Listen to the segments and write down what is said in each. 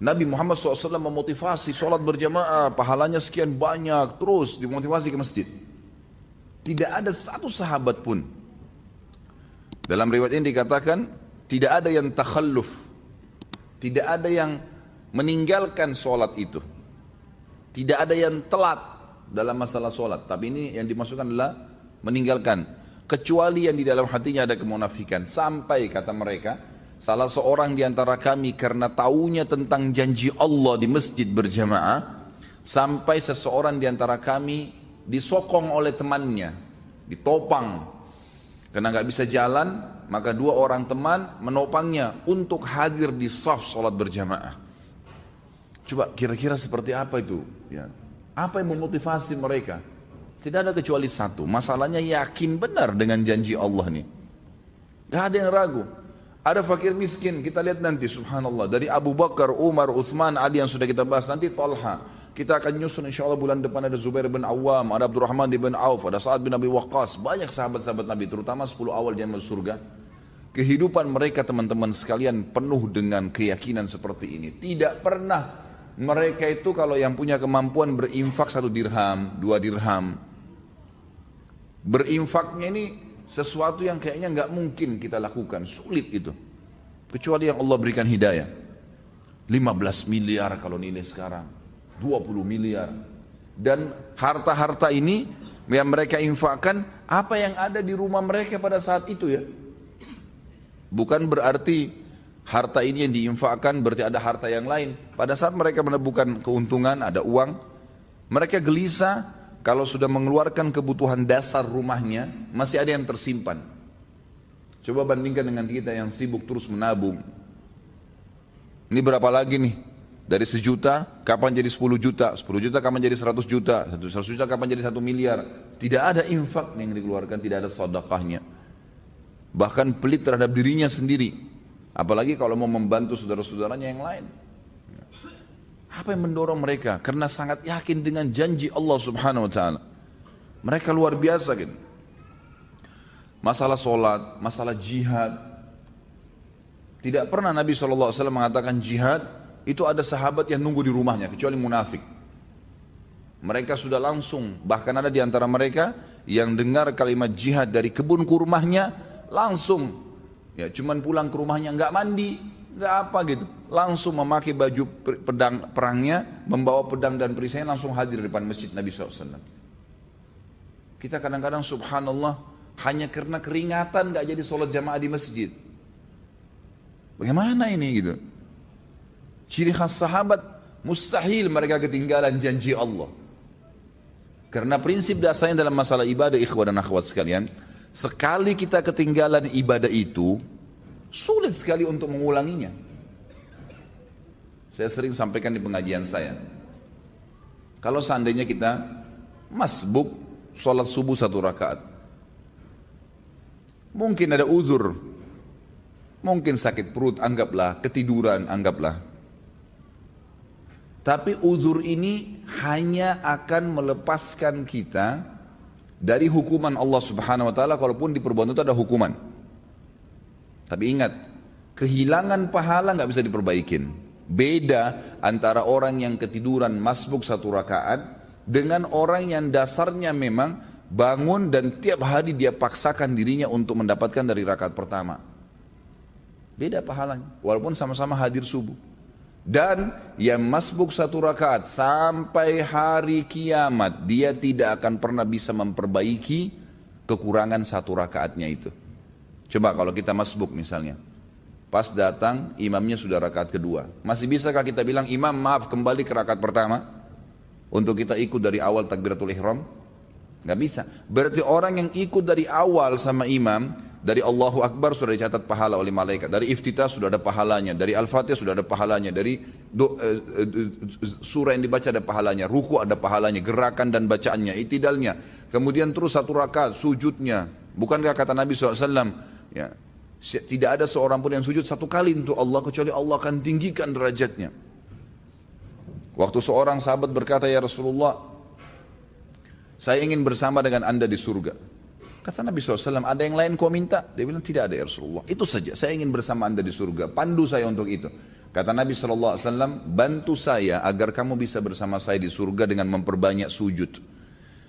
Nabi Muhammad SAW memotivasi sholat berjamaah, pahalanya sekian banyak, terus dimotivasi ke masjid. Tidak ada satu sahabat pun. Dalam riwayat ini dikatakan, tidak ada yang takhalluf, tidak ada yang meninggalkan sholat itu. Tidak ada yang telat dalam masalah sholat. Tapi ini yang dimasukkan adalah meninggalkan. Kecuali yang di dalam hatinya ada kemunafikan. Sampai kata mereka, salah seorang di antara kami karena taunya tentang janji Allah di masjid berjamaah, sampai seseorang di antara kami disokong oleh temannya, ditopang. Karena nggak bisa jalan, maka dua orang teman menopangnya untuk hadir di shaf sholat berjamaah. Coba kira-kira seperti apa itu? Ya. Apa yang memotivasi mereka? Tidak ada kecuali satu. Masalahnya yakin benar dengan janji Allah nih. Gak ada yang ragu. Ada fakir miskin, kita lihat nanti subhanallah. Dari Abu Bakar, Umar, Uthman, Ali yang sudah kita bahas. Nanti Talha. Kita akan nyusun insya Allah bulan depan ada Zubair bin Awam, ada Abdurrahman bin Auf, ada Sa'ad bin Abi Waqqas. Banyak sahabat-sahabat Nabi, terutama 10 awal dia masuk surga. Kehidupan mereka teman-teman sekalian penuh dengan keyakinan seperti ini. Tidak pernah mereka itu kalau yang punya kemampuan berinfak 1 dirham, 2 dirham. Berinfaknya ini sesuatu yang kayaknya nggak mungkin kita lakukan, sulit itu. Kecuali yang Allah berikan hidayah. 15 miliar kalau nilai sekarang, 20 miliar. Dan harta-harta ini yang mereka infakkan, apa yang ada di rumah mereka pada saat itu ya. Bukan berarti harta ini yang diinfakkan berarti ada harta yang lain. Pada saat mereka menemukan keuntungan, ada uang, mereka gelisah. Kalau sudah mengeluarkan kebutuhan dasar rumahnya, masih ada yang tersimpan. Coba bandingkan dengan kita yang sibuk terus menabung. Ini berapa lagi nih? Dari 1 juta, kapan jadi 10 juta? 10 juta kapan jadi 100 juta? 100 juta kapan jadi 1 miliar? Tidak ada infak yang dikeluarkan, tidak ada sedekahnya. Bahkan pelit terhadap dirinya sendiri. Apalagi kalau mau membantu saudara-saudaranya yang lain. Apa yang mendorong mereka? Karena sangat yakin dengan janji Allah subhanahu wa ta'ala. Mereka luar biasa gitu. Masalah sholat, masalah jihad. Tidak pernah Nabi SAW mengatakan jihad, itu ada sahabat yang nunggu di rumahnya, kecuali munafik. Mereka sudah langsung, bahkan ada di antara mereka yang dengar kalimat jihad dari kebun kurmahnya, langsung. Ya, cuman pulang ke rumahnya, nggak mandi, nggak apa gitu, langsung memakai baju pedang perangnya, membawa pedang dan perisainya, langsung hadir di depan masjid Nabi SAW. Kita kadang-kadang subhanallah hanya karena keringatan nggak jadi sholat jamaah di masjid. Bagaimana ini gitu? Ciri khas sahabat, mustahil mereka ketinggalan janji Allah. Karena prinsip dasarnya dalam masalah ibadah ikhwah dan akhwat sekalian, sekali kita ketinggalan ibadah itu, sulit sekali untuk mengulanginya. Saya sering sampaikan di pengajian saya. Kalau seandainya kita masbuk sholat subuh 1 rakaat, mungkin ada uzur, mungkin sakit perut, anggaplah, ketiduran, anggaplah. Tapi uzur ini hanya akan melepaskan kita dari hukuman Allah subhanahu wa ta'ala, kalaupun di perbuatan itu ada hukuman. Tapi ingat, kehilangan pahala nggak bisa diperbaikin. Beda antara orang yang ketiduran masbuk 1 rakaat dengan orang yang dasarnya memang bangun dan tiap hari dia paksakan dirinya untuk mendapatkan dari rakaat pertama. Beda pahalanya, walaupun sama-sama hadir subuh. Dan yang masbuk 1 rakaat sampai hari kiamat, dia tidak akan pernah bisa memperbaiki kekurangan 1 rakaatnya itu. Coba kalau kita masbuk misalnya, pas datang imamnya sudah rakaat kedua, masih bisakah kita bilang imam maaf kembali ke rakaat pertama untuk kita ikut dari awal takbiratul ihram? Gak bisa. Berarti orang yang ikut dari awal sama imam, dari Allahu Akbar sudah dicatat pahala oleh malaikat, dari iftitah sudah ada pahalanya, dari Al-Fatihah sudah ada pahalanya, dari surah yang dibaca ada pahalanya, ruku ada pahalanya, gerakan dan bacaannya, itidalnya, kemudian terus 1 rakaat sujudnya. Bukankah kata Nabi SAW, ya, tidak ada seorang pun yang sujud 1 kali untuk Allah kecuali Allah akan tinggikan derajatnya. Waktu seorang sahabat berkata, ya Rasulullah, saya ingin bersama dengan anda di surga. Kata Nabi SAW, ada yang lain kau minta? Dia bilang tidak ada ya Rasulullah, itu saja, saya ingin bersama anda di surga, pandu saya untuk itu. Kata Nabi SAW, bantu saya agar kamu bisa bersama saya di surga dengan memperbanyak sujud.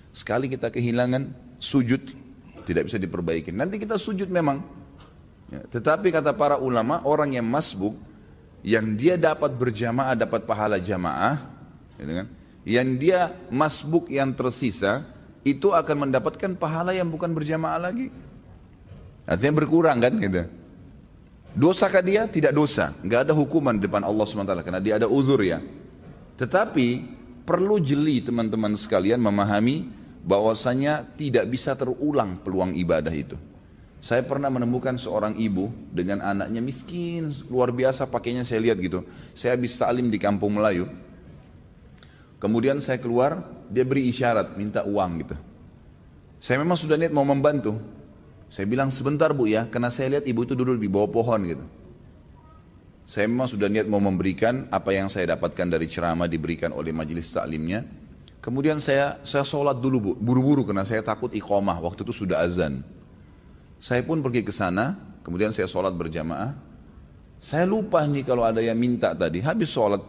Sekali kita kehilangan sujud, tidak bisa diperbaiki. Nanti kita sujud memang. Ya, tetapi kata para ulama, orang yang masbuk, yang dia dapat berjamaah, dapat pahala jamaah, gitu kan? Yang dia masbuk yang tersisa, itu akan mendapatkan pahala yang bukan berjamaah lagi. Artinya berkurang kan gitu. Dosakah dia? Tidak dosa. Nggak ada hukuman di depan Allah SWT karena dia ada uzur ya. Tetapi perlu jeli teman-teman sekalian memahami bahwasanya tidak bisa terulang peluang ibadah itu. Saya pernah menemukan seorang ibu dengan anaknya miskin, luar biasa pakainya saya lihat gitu. Saya habis ta'lim di kampung Melayu. Kemudian saya keluar, dia beri isyarat, minta uang gitu. Saya memang sudah niat mau membantu. Saya bilang sebentar bu ya, karena saya lihat ibu itu duduk di bawah pohon gitu. Saya memang sudah niat mau memberikan apa yang saya dapatkan dari ceramah diberikan oleh majelis taklimnya. Kemudian saya sholat dulu bu, buru-buru karena saya takut iqamah, waktu itu sudah azan. Saya pun pergi ke sana, kemudian saya sholat berjamaah. Saya lupa nih kalau ada yang minta tadi, habis sholat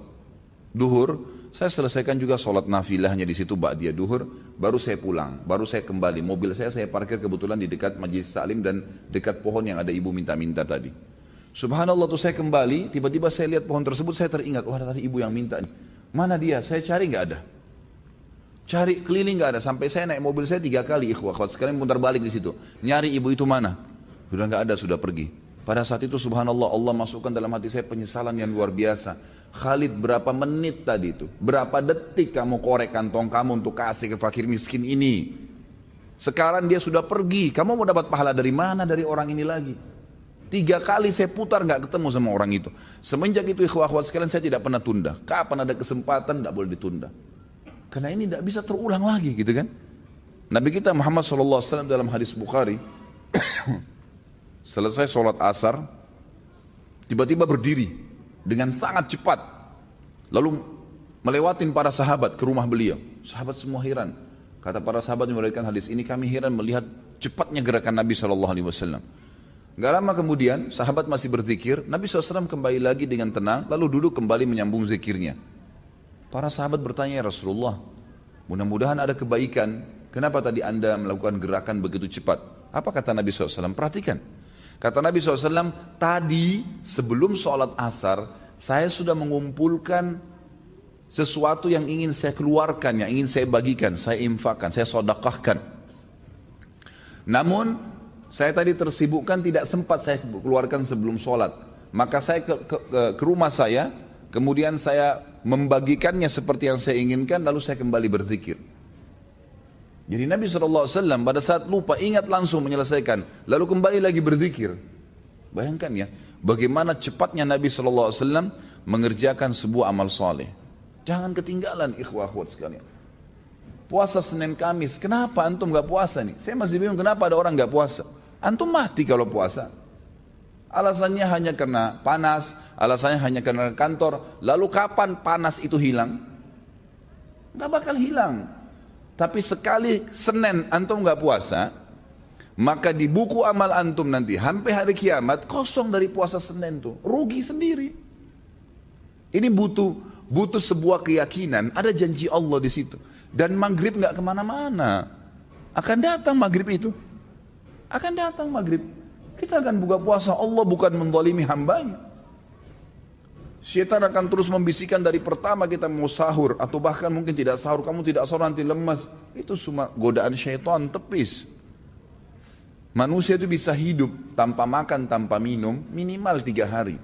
duhur, saya selesaikan juga sholat nafilahnya di situ ba'diyah duhur, baru saya pulang, baru saya kembali. Mobil saya parkir kebetulan di dekat majelis taklim dan dekat pohon yang ada ibu minta-minta tadi. Subhanallah tuh saya kembali, tiba-tiba saya lihat pohon tersebut, saya teringat, wah ada tadi ibu yang minta nih. Mana dia? Saya cari nggak ada. Cari keliling nggak ada, sampai saya naik mobil saya 3 kali ikhwah. Sekarang putar balik di situ, nyari ibu itu mana? Sudah nggak ada, sudah pergi. Pada saat itu subhanallah Allah masukkan dalam hati saya penyesalan yang luar biasa. Khalid berapa menit tadi itu, berapa detik kamu korek kantong kamu untuk kasih ke fakir miskin ini. Sekarang dia sudah pergi, kamu mau dapat pahala dari mana dari orang ini lagi? 3 kali saya putar nggak ketemu sama orang itu. Semenjak itu ikhwah-ikhwat sekalian saya tidak pernah tunda. Kapan ada kesempatan tidak boleh ditunda. Karena ini tidak bisa terulang lagi gitu kan. Nabi kita Muhammad SAW dalam hadis Bukhari selesai sholat asar tiba-tiba berdiri dengan sangat cepat lalu melewatin para sahabat ke rumah beliau. Sahabat semua heran. Kata para sahabat yang meriwayatkan hadis ini, kami heran melihat cepatnya gerakan Nabi SAW. Gak lama kemudian sahabat masih berzikir, Nabi SAW kembali lagi dengan tenang lalu duduk kembali menyambung zikirnya. Para sahabat bertanya, ya Rasulullah, mudah-mudahan ada kebaikan, kenapa tadi anda melakukan gerakan begitu cepat? Apa kata Nabi SAW? Perhatikan. Kata Nabi SAW, tadi sebelum sholat asar, saya sudah mengumpulkan sesuatu yang ingin saya keluarkan, yang ingin saya bagikan, saya infakkan, saya sedekahkan. Namun, saya tadi tersibukkan, tidak sempat saya keluarkan sebelum sholat. Maka saya ke rumah saya, kemudian saya membagikannya seperti yang saya inginkan, lalu saya kembali berzikir. Jadi Nabi SAW pada saat lupa ingat langsung menyelesaikan, lalu kembali lagi berzikir. Bayangkan ya, bagaimana cepatnya Nabi SAW mengerjakan sebuah amal soleh. Jangan ketinggalan ikhwah-ikhwat sekalian. Puasa Senin Kamis, kenapa antum gak puasa nih? Saya masih bingung kenapa ada orang gak puasa. Antum mati kalau puasa. Alasannya hanya karena panas, alasannya hanya karena kantor. Lalu kapan panas itu hilang? Gak bakal hilang. Tapi sekali Senin antum gak puasa, maka di buku amal antum nanti sampai hari kiamat kosong dari puasa Senin tuh, rugi sendiri. Ini butuh sebuah keyakinan, ada janji Allah di situ. Dan maghrib gak kemana-mana, akan datang maghrib itu, akan datang maghrib. Kita akan buka puasa, Allah bukan menzalimi hambanya. Syaitan akan terus membisikkan dari pertama kita mau sahur atau bahkan mungkin tidak sahur, kamu tidak sahur nanti lemas. Itu semua godaan syaitan tepis. Manusia itu bisa hidup tanpa makan, tanpa minum minimal 3 hari.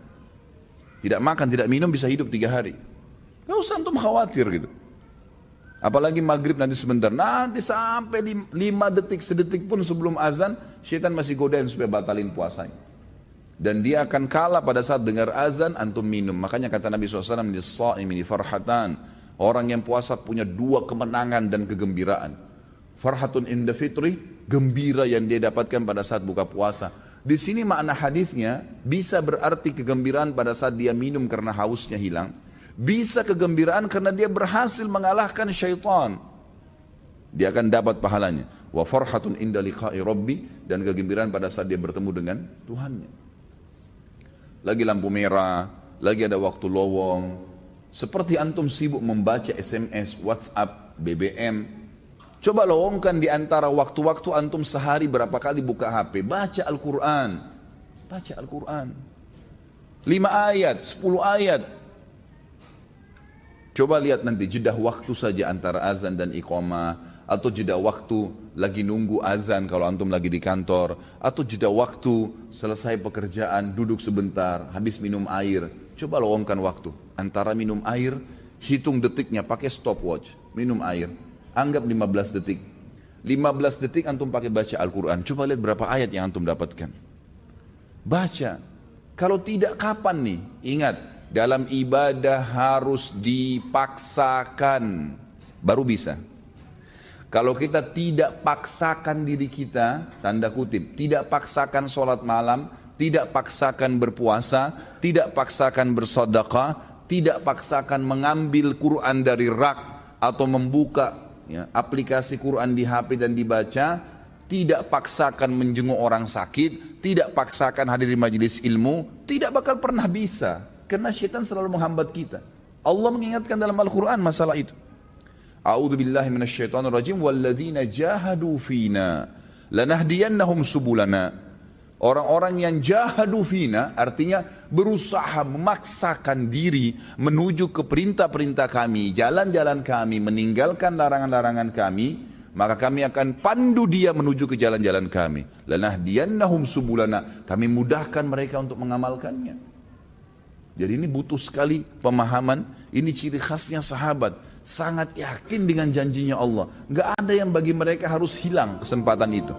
Tidak makan, tidak minum bisa hidup 3 hari. Gak usah antum khawatir gitu. Apalagi maghrib nanti sebentar, nanti sampai 5 detik, sedetik pun sebelum azan, syaitan masih godain supaya batalin puasanya. Dan dia akan kalah pada saat dengar azan, antum minum. Makanya kata Nabi SAW, "Lis-sha'imi farhatan." Orang yang puasa punya 2 kemenangan dan kegembiraan. Farhatun inda fitri, gembira yang dia dapatkan pada saat buka puasa. Di sini makna hadisnya bisa berarti kegembiraan pada saat dia minum karena hausnya hilang. Bisa kegembiraan karena dia berhasil mengalahkan syaitan. Dia akan dapat pahalanya. Wa farhatun inda liqa'i rabbi, dan kegembiraan pada saat dia bertemu dengan Tuhannya. Lagi lampu merah, lagi ada waktu lowong. Seperti antum sibuk membaca SMS, WhatsApp, BBM. Coba lowongkan di antara waktu-waktu antum sehari berapa kali buka HP. Baca Al-Quran. Baca Al-Quran. 5 ayat, 10 ayat. Coba lihat nanti jeda waktu saja antara azan dan iqamah. Atau jeda waktu lagi nunggu azan kalau antum lagi di kantor. Atau jeda waktu selesai pekerjaan, duduk sebentar, habis minum air. Coba lowongkan waktu. Antara minum air, hitung detiknya pakai stopwatch. Minum air, anggap 15 detik. 15 detik antum pakai baca Al-Quran. Coba lihat berapa ayat yang antum dapatkan. Baca. Kalau tidak kapan nih? Ingat, dalam ibadah harus dipaksakan. Baru bisa. Kalau kita tidak paksakan diri kita, tanda kutip, tidak paksakan sholat malam, tidak paksakan berpuasa, tidak paksakan bersedekah, tidak paksakan mengambil Quran dari rak atau membuka aplikasi Quran di HP dan dibaca, tidak paksakan menjenguk orang sakit, tidak paksakan hadir di majelis ilmu, tidak bakal pernah bisa. Karena syaitan selalu menghambat kita. Allah mengingatkan dalam Al-Quran masalah itu. A'udzu billahi minasyaitonir rajim walladzina jahadu fina lanahdiyannahum subulana. Orang-orang yang jahadu fina artinya berusaha memaksakan diri menuju ke perintah-perintah kami, jalan-jalan kami, meninggalkan larangan-larangan kami, maka kami akan pandu dia menuju ke jalan-jalan kami. Lanahdiyannahum subulana. Kami mudahkan mereka untuk mengamalkannya. Jadi ini butuh sekali pemahaman. Ini ciri khasnya sahabat, sangat yakin dengan janjinya Allah. Gak ada yang bagi mereka harus hilang kesempatan itu.